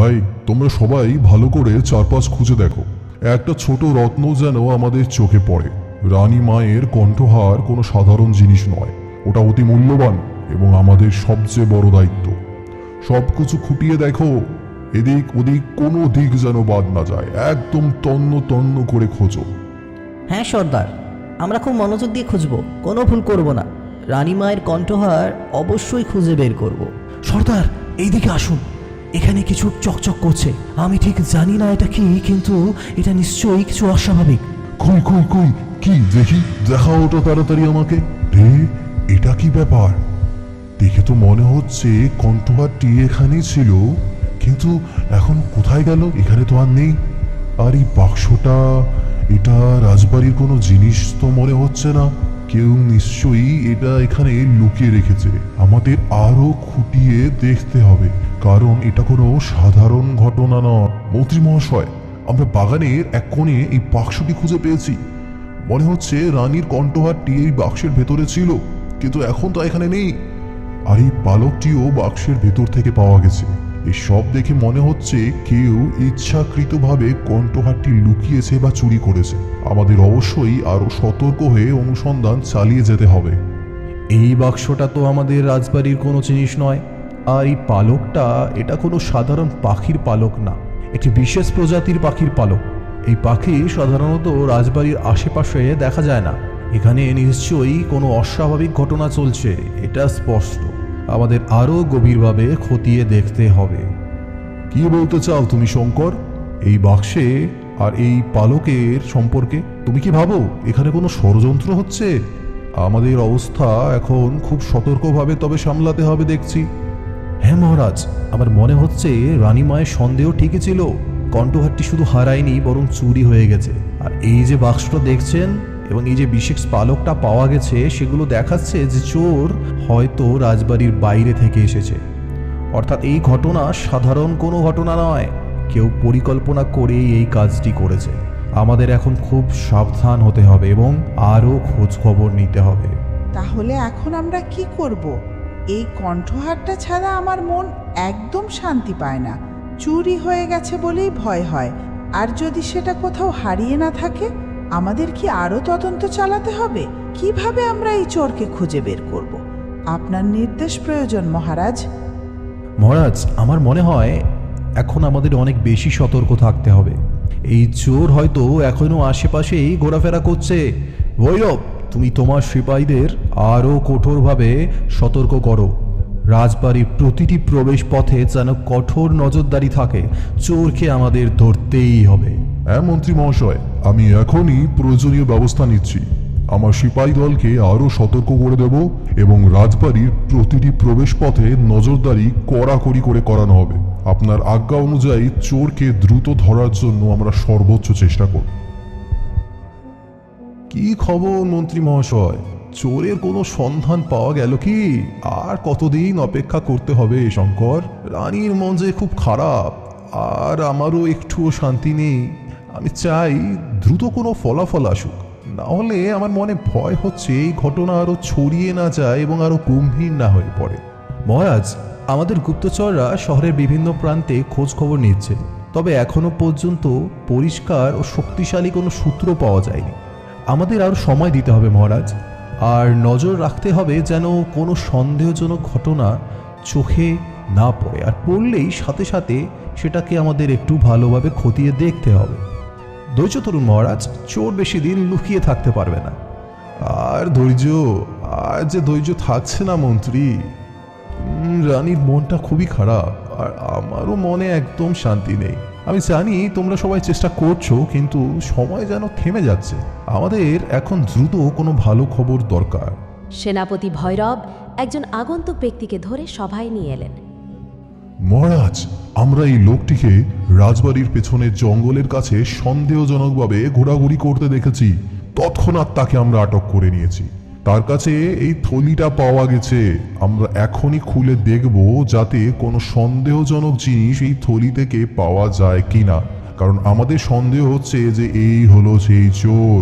ভাই, তোমরা সবাই ভালো করে চারপাশ খুঁজে দেখো। একটা ছোট রত্ন যেন আমাদের চোখে পড়ে। রানী মায়ের কণ্ঠহার কোনো সাধারণ জিনিস নয়, ওটা অতি মূল্যবান এবং আমাদের সবচেয়ে বড় দায়িত্ব। সবকিছু খুঁটিয়ে দেখো, এদিক ওদিক কোনো দিক যেন বাদ না যায়। একদম তন্ন তন্ন করে খোঁজো। হ্যাঁ সর্দার, আমরা খুব মনোযোগ দিয়ে খুঁজব, কোনো ভুল করব না। রানী মায়ের কণ্ঠহার অবশ্যই খুঁজে বের করব। সর্দার, এইদিকে আসুন। এখানে কিছু চকচক করছে। আমি ঠিক জানি না এটা কি, কিন্তু এটা নিশ্চয়ই কিছু অস্বাভাবিক। কই কই কই, কি দেখি, দেখাও ওটা তাড়াতাড়ি আমাকে। রে, এটা কি ব্যাপার? দেখে তো মনে হচ্ছে কণ্ঠহারটি এখানেই ছিল, কিন্তু এখন কোথায় গেল? এখানে তো আর নেই। আর এই বাক্সটা, এটা রাজবাড়ির কোনো জিনিস তো মনে হচ্ছে না। কেউ নিশ্চয়ই এটা এখানে লুকিয়ে রেখেছে। আমাদের আরো খুঁটিয়ে দেখতে হবে, কারণ এটা কোনো সাধারণ ঘটনা নয়। মন্ত্রী মহাশয়, আমরা বাগানের এক কোণে এই বাক্সটি খুঁজে পেয়েছি। মনে হচ্ছে রানীর কণ্ঠহারটি এই বাক্সের ভেতরে ছিল, কিন্তু এখন তো এখানে নেই। আর এই পালকটিও বাক্সের ভেতর থেকে পাওয়া গেছে। এই সব দেখে মনে হচ্ছে কেউ ইচ্ছাকৃতভাবে কণ্ঠহারটি লুকিয়েছে বা চুরি করেছে। আমাদের অবশ্যই আরো সতর্ক হয়ে অনুসন্ধান চালিয়ে যেতে হবে। এই বাক্সটা তো আমাদের রাজবাড়ির কোনো জিনিস নয়। আর এই পালকটা, এটা কোনো সাধারণ পাখির পালক না, একটি বিশেষ প্রজাতির পাখির পালক। এই পাখি সাধারণত রাজবাড়ির আশেপাশে দেখা যায় না। এখানে নিশ্চয়ই কোনো অস্বাভাবিক ঘটনা চলছে, এটা স্পষ্ট। আমাদের আরও গভীরভাবে খতিয়ে দেখতে হবে। কি বলতে চাও তুমি শঙ্কর, এই বাক্সে আর এই পালকের সম্পর্কে? তুমি কি ভাবো এখানে কোনো ষড়যন্ত্র হচ্ছে? আমাদের অবস্থা এখন খুব সতর্কভাবে তবে সামলাতে হবে দেখছি। হ্যাঁ মহারাজ, আমার মনে হচ্ছে রানী মায়ের সন্দেহ ঠিকই ছিল। কণ্ঠহারটি শুধু হারায়নি, বরং চুরি হয়ে গেছে। আর এই যে বাক্সটা দেখছেন এবং এই যে বিশেষ পালকটা পাওয়া গেছে, সেগুলো দেখাচ্ছে যে চোর হয়তো রাজবাড়ির বাইরে থেকে এসেছে। অর্থাৎ এই ঘটনা সাধারণ কোনো ঘটনা নয়, কেউ পরিকল্পনা করেই এই কাজটি করেছে। আমাদের এখন খুব সাবধান হতে হবে এবং আরও খোঁজ খবর নিতে হবে। তাহলে এখন আমরা কি করব? এই কণ্ঠহারটা ছাড়া আমার মন একদম শান্তি পায় না। চুরি হয়ে গেছে বলেই ভয় হয়। আর যদি সেটা কোথাও হারিয়ে না থাকে, আমাদের কি আরও তদন্ত চালাতে হবে? কিভাবে আমরা এই চোরকে খুঁজে বের করব? আপনার নির্দেশ প্রয়োজন মহারাজ। মহারাজ, আমার মনে হয় এখন আমাদের অনেক বেশি সতর্ক থাকতে হবে। এই চোর হয়তো এখনো আশেপাশেই ঘোরাফেরা করছে। ভৈরব, তুমি তোমার সিপাহীদের আরও কঠোরভাবে সতর্ক করো। রাজবাড়ির প্রতিটি প্রবেশ পথে যেন কঠোর নজরদারি থাকে। চোরকে আমাদের ধরতেই হবে। হ্যাঁ মন্ত্রী মহাশয়, আমি এখনই প্রয়োজনীয় ব্যবস্থা নিচ্ছি। আমার সিপাহী দলকে আরো সতর্ক করে দেব এবং রাজবাড়ির প্রতিটি প্রবেশ পথে নজরদারি কড়াকড়ি করে করানো হবে। আপনার আজ্ঞা অনুযায়ী চোরকে দ্রুত ধরার জন্য আমরা সর্বোচ্চ চেষ্টা করব। কি খবর মন্ত্রী মহাশয়, চোরের কোনো সন্ধান পাওয়া গেল কি? আর কতদিন অপেক্ষা করতে হবে শঙ্কর? রানীর মন যে খুব খারাপ, আর আমারও একটুও শান্তি নেই। আমি চাই দ্রুত কোনো ফলাফল আসুক, না হলে আমার মনে ভয় হচ্ছে এই ঘটনা আরো ছড়িয়ে না যায় এবং আরো গম্ভীর না হয়ে পড়ে। মহারাজ, আমাদের গুপ্তচররা শহরের বিভিন্ন প্রান্তে খোঁজ খবর নিচ্ছে, তবে এখনো পর্যন্ত পরিষ্কার ও শক্তিশালী কোনো সূত্র পাওয়া যায়নি। আমাদের আরও সময় দিতে হবে মহারাজ, আর নজর রাখতে হবে যেন কোনো সন্দেহজনক ঘটনা চোখে না পড়ে, আর পড়লেই সাথে সাথে সেটাকে আমাদের একটু ভালোভাবে খতিয়ে দেখতে হবে। ধৈর্য ধরুন মহারাজ, চোর বেশি দিন লুকিয়ে থাকতে পারবে না। আর ধৈর্য, আর যে ধৈর্য থাকছে না মন্ত্রী। রানীর মনটা খুবই খারাপ, আর আমারও মনে একদম শান্তি নেই। আমি জানি তোমরা সবাই চেষ্টা করছো, কিন্তু সময় যেন থেমে যাচ্ছে। আমাদের এখন দ্রুত কোনো ভালো খবর দরকার। সেনাপতি ভৈরব একজন আগন্তুক ব্যক্তিকে ধরে সভায় নিয়ে এলেন। মহারাজ, আমরা এই লোকটিকে রাজবাড়ির পেছনে জঙ্গলের কাছে সন্দেহজনকভাবে ঘোরাঘুরি করতে দেখেছি। তৎক্ষণাৎ তাকে আমরা আটক করে নিয়েছি। তার কাছে এই থলিটা পাওয়া গেছে। আমরা এখনই খুলে দেখব যাতে কোনো সন্দেহজনক জিনিস এই থলি থেকে পাওয়া যায় কিনা, কারণ আমাদের সন্দেহ হচ্ছে যে এই হলো সেই চোর।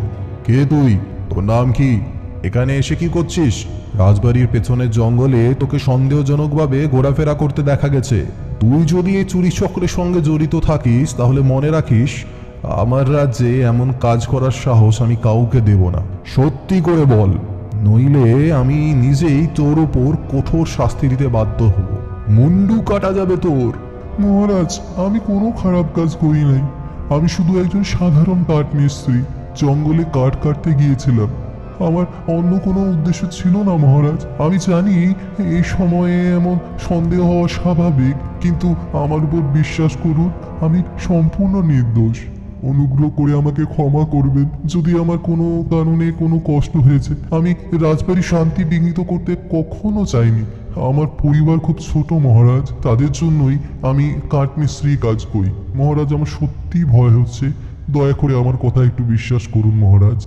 কে তুই? তোর নাম কি? এখানে এসে কি করছিস? রাজবাড়ির পেছনের জঙ্গলে তোকে সন্দেহজনকভাবে ঘোরাফেরা করতে দেখা গেছে। তুই যদি এই চুরি চক্রের সঙ্গে জড়িত থাকিস তাহলে মনে রাখিস আমার রাজ্যে এমন কাজ করার সাহস আমি কাউকে দেব না। সত্যি করে বল, নইলে আমি নিজেই তোর ওপর কঠোর শাস্তি দিতে বাধ্য হব। মুন্ডু কাটা যাবে তোর। মহারাজ, আমি কোনো খারাপ কাজ করি নাই। আমি শুধু একজন সাধারণ কাঠ মিস্ত্রি, জঙ্গলে কাঠ কাটতে গিয়েছিলাম। আমার অন্য কোনো উদ্দেশ্য ছিল না মহারাজ। আমি জানি এই সময়ে এমন সন্দেহ হওয়া স্বাভাবিক, কিন্তু আমার উপর বিশ্বাস করুন, আমি সম্পূর্ণ নির্দোষ। অনুগ্রহ করে আমাকে ক্ষমা করবেন যদি আমার কোনো কারণে কোনো কষ্ট হয়েছে। আমি রাজবাড়ির শান্তি বিঘ্নিত করতে কখনো চাইনি। আমার পরিবার খুব ছোট মহারাজ, তাদের জন্যই আমি কাঠমিস্ত্রি কাজ করি। মহারাজ, আমার সত্যি ভয় হচ্ছে, দয়া করে আমার কথা একটু বিশ্বাস করুন মহারাজ।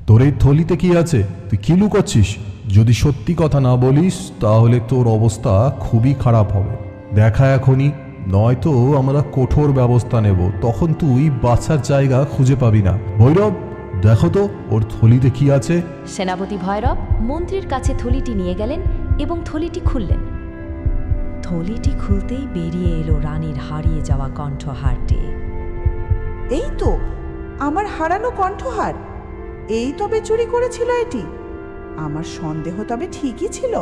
তোর এই থলিতে কি আছে? তুই কি লুকাচ্ছিস? যদি সত্যি কথা না বলিস তাহলে তোর অবস্থা খুবই খারাপ হবে। দেখা এখনই, নয়তো আমরা কঠোর ব্যবস্থা নেব। তখন তুই বাঁচার জায়গা খুঁজে পাবি না। ভৈরব, দেখো তো ওর থলিতে কি আছে। সেনাপতি ভৈরব মন্ত্রীর কাছে থলিটি নিয়ে গেলেন এবং থলিটি খুললেন। থলিটি খুলতেই বেরিয়ে এলো রানীর হারিয়ে যাওয়া কণ্ঠহারটি। এই তো আমার হারানো কণ্ঠহার। এই তবে চুরি করেছিল এটি। আমার সন্দেহ তবে ঠিকই ছিল।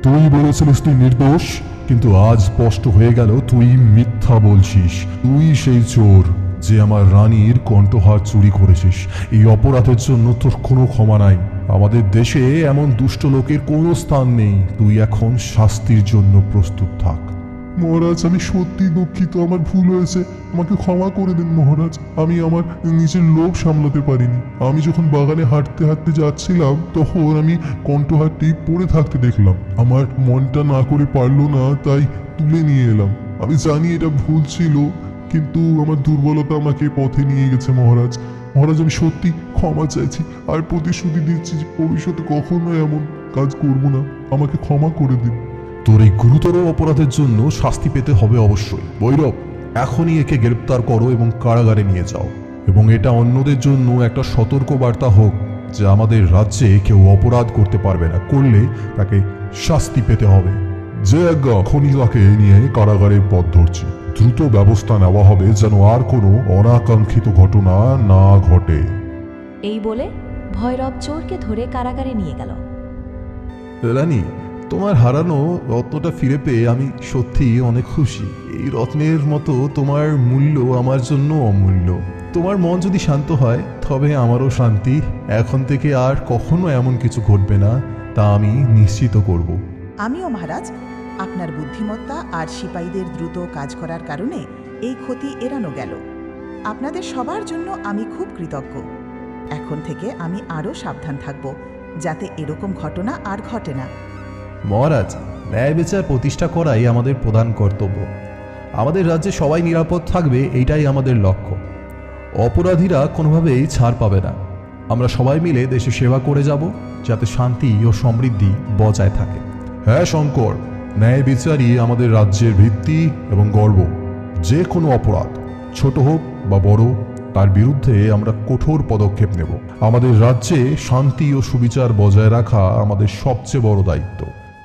তুই বলেছিলিস তুই নির্দোষ, কিন্তু আজ স্পষ্ট হয়ে গেল তুই মিথ্যা বলছিস। তুই সেই চোর যে আমার রানীর কণ্ঠহার চুরি করেছিস। এই অপরাধের জন্য তোর কোনো ক্ষমা নাই। আমাদের দেশে এমন দুষ্ট লোকের কোনো স্থান নেই। তুই এখন শাস্তির জন্য প্রস্তুত থাক। মহারাজ, আমি সত্যি দুঃখিত, আমার ভুল হয়েছে, আমাকে ক্ষমা করে দিন মহারাজ। আমি আমার নিজের লোভ সামলাতে পারিনি। আমি যখন বাগানে হাঁটতে হাঁটতে যাচ্ছিলাম তখন আমি কণ্ঠহারটি পড়ে থাকতে দেখলাম। আমার মনটা না করে পারলো না, তাই তুলে নিয়ে এলাম। আমি জানি এটা ভুল ছিল, কিন্তু আমার দুর্বলতা আমাকে পথে নিয়ে গেছে মহারাজ। মহারাজ, আমি সত্যি ক্ষমা চাইছি, আর প্রতিশ্রুতি দিচ্ছি যে ভবিষ্যতে কখনো এমন কাজ করব না। আমাকে ক্ষমা করে দিন। তোর এই গুরুতর অপরাধের জন্য শাস্তি পেতে হবে অবশ্যই। ভৈরব, এখনই একে গ্রেপ্তার করো এবং কারাগারে নিয়ে যাও, এবং এটা অন্যদের জন্য একটা সতর্ক বার্তা হোক যে আমাদের রাজ্যে কেউ অপরাধ করতে পারবে না, করলে তাকে শাস্তি পেতে হবে। যে আজ্ঞা, এখনই তাকে নিয়ে কারাগারের পথ ধরছি। দ্রুত ব্যবস্থা নেওয়া হবে যেন আর কোনো অনাকাঙ্ক্ষিত ঘটনা না ঘটে। এই বলে ভৈরব চোরকে ধরে কারাগারে নিয়ে গেল। রানী, তোমার হারানো রত্নটা ফিরে পেয়ে আমি সত্যি অনেক খুশি। এই রত্নের মতো তোমার মূল্য আমার জন্য অমূল্য। তোমার মন যদি শান্ত হয় তবে আমারও শান্তি। এখন থেকে আর কখনো এমন কিছু ঘটবে না, তা আমি নিশ্চিত করব। আমিও মহারাজ, আপনার বুদ্ধিমত্তা আর সিপাহীদের দ্রুত কাজ করার কারণে এই ক্ষতি এড়ানো গেল। আপনাদের সবার জন্য আমি খুব কৃতজ্ঞ। এখন থেকে আমি আরও সাবধান থাকব, যাতে এরকম ঘটনা আর ঘটে না। মহারাজ, ন্যায় বিচার প্রতিষ্ঠা করাই আমাদের প্রধান কর্তব্য। আমাদের রাজ্যে সবাই নিরাপদ থাকবে, এইটাই আমাদের লক্ষ্য। অপরাধীরা কোনোভাবেই ছাড় পাবে না। আমরা সবাই মিলে দেশের সেবা করে যাব, যাতে শান্তি ও সমৃদ্ধি বজায় থাকে। হ্যাঁ শঙ্কর, ন্যায় বিচারই আমাদের রাজ্যের ভিত্তি এবং গর্ব। যে কোনো অপরাধ, ছোট হোক বা বড়, তার বিরুদ্ধে আমরা কঠোর পদক্ষেপ নেব। আমাদের রাজ্যে শান্তি ও সুবিচার বজায় রাখা আমাদের সবচেয়ে বড় দায়িত্ব।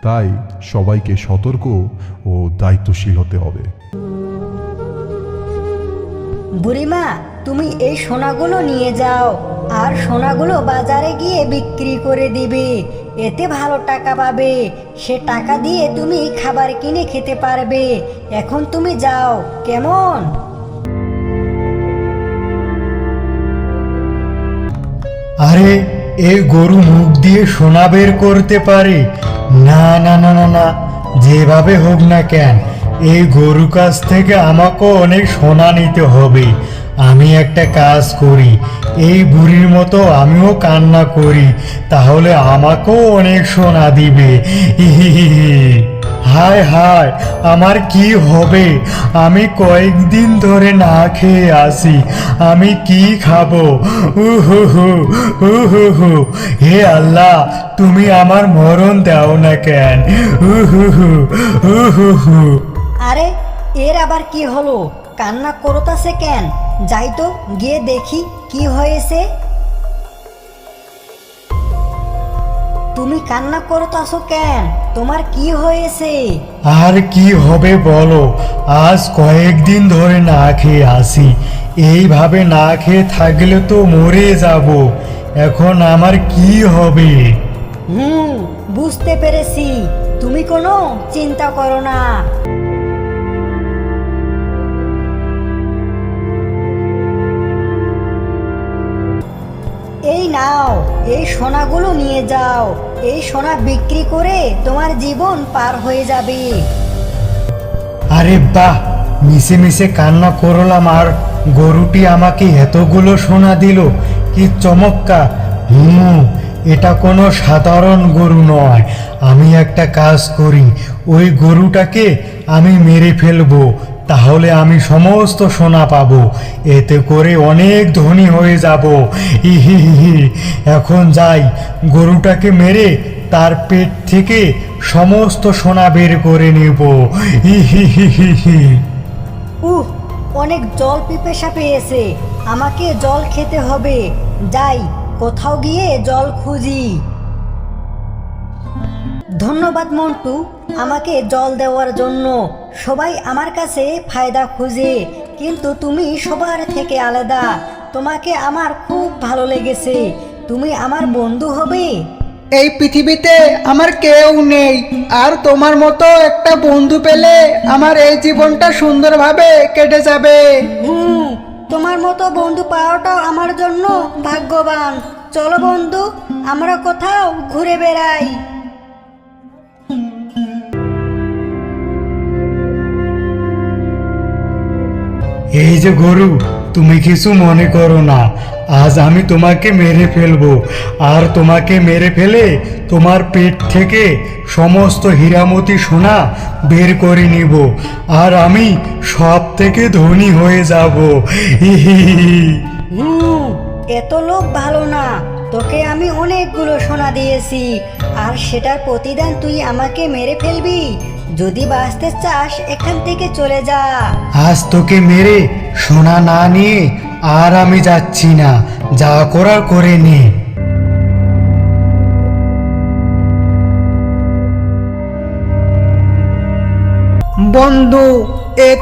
তাই সবাইকে সতর্ক ও দায়িত্বশীল হতে হবে। বুড়িমা, তুমি এই সোনাগুলো নিয়ে যাও, আর সোনাগুলো বাজারে গিয়ে বিক্রি করে দিবে। এতে ভালো টাকা পাবে। সে টাকা দিয়ে তুমি খাবার কিনে খেতে পারবে। এখন তুমি যাও, কেমন? আরে, এই গরু মুখ দিয়ে সোনা বের করতে পারে? না না না না না, যেভাবে হোক না কেন, এই গরু কাছ থেকে আমাকেও অনেক সোনা নিতে হবে। আমি একটা কাজ করি, এই বুড়ির মতো আমিও কান্না করি, তাহলে আমাকেও অনেক সোনা দিবে। হায় হায়, আমার কি হবে? আমি কয়েকদিন ধরে না খেয়ে আসি, আমি কি খাবো? হে আল্লাহ, তুমি আমার মরণ দাও না কেন? আরে, এর আবার কি হলো? কান্না করতাছে কেন? যাই তো গিয়ে দেখি কি হয়েছে। তুমি কান্না করতাছো কেন? তোমার কি হয়েছে? আর কি হবে বলো, আজ কয়েকদিন ধরে না খেয়ে আসি। এইভাবে না খেয়ে থাকলে তো মরে যাব। এখন আমার কি হবে? বুঝতে পেরেছি, তুমি কোনো চিন্তা করো না। এই নাও, এই সোনাগুলো নিয়ে যাও। এই সোনা বিক্রি করে তোমার জীবন পার হয়ে যাবে। আরে বাহ, মিশে মিশে কান্না করলাম আর গরুটি আমাকে এতগুলো সোনা দিল, কি চমৎকার। এটা কোনো সাধারণ গরু নয়। আমি একটা কাজ করি, ওই গরুটাকে আমি মেরে ফেলবো, তাহলে আমি সমস্ত সোনা পাবো। এতে করে অনেক ধনী হয়ে যাব। ইহি, এখন যাই, গরুটাকে মেরে তার পেট থেকে সমস্ত সোনা বের করে নেব। ইহি। অনেক জল পিপাসা পেয়েছে, আমাকে জল খেতে হবে। যাই, কোথাও গিয়ে জল খুঁজি। ধন্যবাদ মন্টু, আমাকে জল দেওয়ার জন্য। সবাই আমার কাছে ফায়দা খুঁজে, কিন্তু তুমি সবার থেকে আলাদা। তোমাকে আমার খুব ভালো লেগেছে। তুমি আমার বন্ধু হবে। এই পৃথিবীতে আমার কেউ নেই, আর তোমার মতো একটা বন্ধু পেলে আমার এই জীবনটা সুন্দরভাবে কেটে যাবে। তোমার মতো বন্ধু পাওয়াটাও আমার জন্য ভাগ্যবান। চলো বন্ধু, আমরা কোথাও ঘুরে বেড়াই। এই যে গরু, তুমি কিছু মনে করো না। আজ আমি তোমাকে মেরে ফেলবো, আর তোমাকে মেরে ফেলে তোমার পেট থেকে সমস্ত হীরামতি সোনা বের করে নিব, আর আমি সব থেকে ধনী হয়ে যাব। এত লোক ভালো না। তোকে আমি অনেকগুলো সোনা দিয়েছি, আর সেটার প্রতিদান তুই আমাকে মেরে ফেলবি? যদি বাঁচতে চাস এখান থেকে চলে যা। আজ তোকে মেরে সোনা না নিয়ে আর আমি যাচ্ছি না। যা করার করে নে। বন্ধু,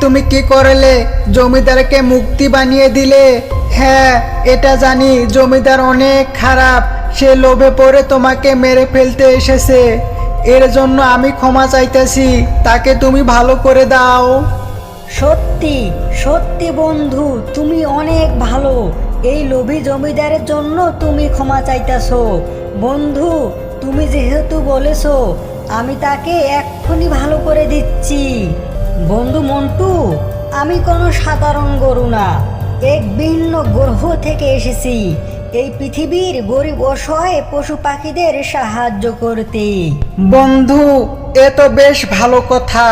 তুমি কি করলে? জমিদারকে মুক্তি বানিয়ে দিলে। হ্যাঁ, এটা জানি জমিদার অনেক খারাপ। সে লোভে পড়ে তোমাকে মেরে ফেলতে এসেছে। এর জন্য আমি ক্ষমা চাইতেছি, তাকে তুমি ভালো করে দাও। সত্যি সত্যি বন্ধু, তুমি অনেক ভালো। এই লোভী জমিদারের জন্য তুমি ক্ষমা চাইতেছো। বন্ধু, তুমি যেহেতু বলেছো, আমি তাকে এক্ষুনি ভালো করে দিচ্ছি। বন্ধু মন্টু, আমি কোনো সাধারণ গরু না, এক ভিন্ন গ্রহ থেকে এসেছি এই পৃথিবীর গরিব অসহায় পশু পাখিদের সাহায্য করতে। বন্ধু, এ তো বেশ ভালো কথা।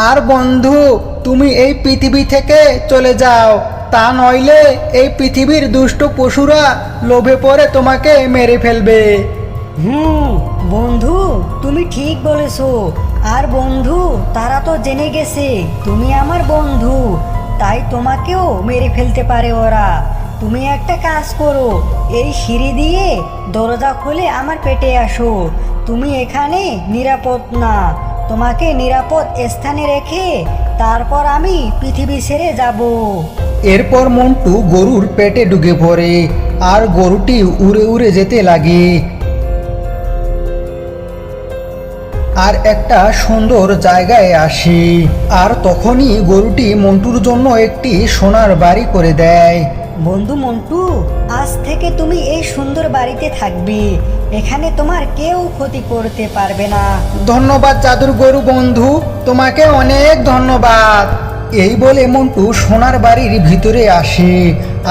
আর বন্ধু, তুমি এই পৃথিবী থেকে চলে যাও, তা নইলে এই পৃথিবীর দুষ্ট পশুরা লোভে পড়ে তোমাকে মেরে ফেলবে। বন্ধু, তুমি ঠিক বলেছো। আর বন্ধু, তারা তো জেনে গেছে তুমি আমার বন্ধু, তাই তোমাকেও মেরে ফেলতে পারে ওরা। তুমি একটা কাজ করো, এই সিঁড়ি দিয়ে দরজা খুলে আমার পেটে আসো। তুমি এখানে নিরাপদ না, তোমাকে নিরাপদ স্থানে রেখে তারপর আমি পৃথিবী ছেড়ে যাব। এরপর মন্টু গরুর পেটে ঢুকে পড়ে, আর গরুটি উড়ে উড়ে যেতে লাগে, আর একটা সুন্দর জায়গায় আসে। আর তখনই গরুটি মন্টুর জন্য একটি সোনার বাড়ি করে দেয়। বন্ধু মন্টু, আজ থেকে তুমি এই সুন্দর বাড়িতে থাকবে। এখানে তোমার কেউ ক্ষতি করতে পারবে না। ধন্যবাদ জাদুর গরু বন্ধু, তোমাকে অনেক ধন্যবাদ। এই বলে মন্টু সোনার বাড়ির ভিতরে আসে,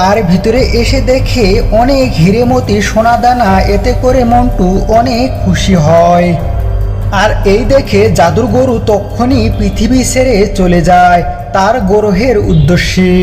আর ভিতরে এসে দেখে অনেক হিরেমতি সোনাদানা। এতে করে মন্টু অনেক খুশি হয়। আর এই দেখে জাদুর গরু তখনই পৃথিবী ছেড়ে চলে যায় তার গ্রহের উদ্দেশ্যে।